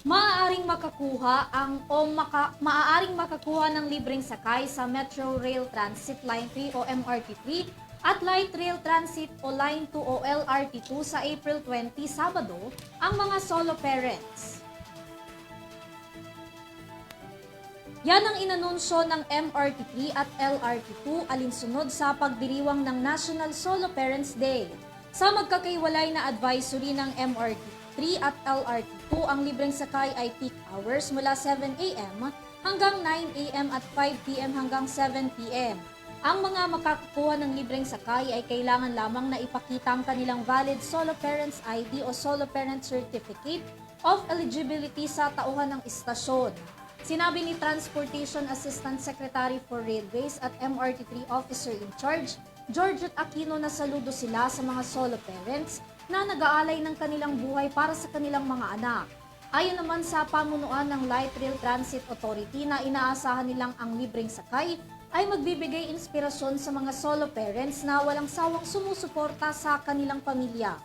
Maaaring makakuha ng libreng sakay sa Metro Rail Transit Line 3 o MRT3 at Light Rail Transit o Line 2 o LRT2 sa April 20, Sabado, ang mga solo parents. Yan ang inanunsyo ng MRT3 at LRT2 alinsunod sa pagdiriwang ng National Solo Parents Day. Sa magkakaiwalay na advisory ng MRT3 at LRT2, ang libreng sakay ay peak hours mula 7 a.m. hanggang 9 a.m. at 5 p.m. hanggang 7 p.m. Ang mga makakakuha ng libreng sakay ay kailangan lamang na ipakita ang kanilang valid Solo Parents ID o Solo Parent Certificate of Eligibility sa tauhan ng istasyon. Sinabi ni Transportation Assistant Secretary for Railways at MRT3 Officer in Charge, Georgette Aquino, na saludo sila sa mga solo parents na nag-aalay ng kanilang buhay para sa kanilang mga anak. Ayon naman sa pamunuan ng Light Rail Transit Authority na inaasahan nilang ang libreng sakay ay magbibigay inspirasyon sa mga solo parents na walang sawang sumusuporta sa kanilang pamilya.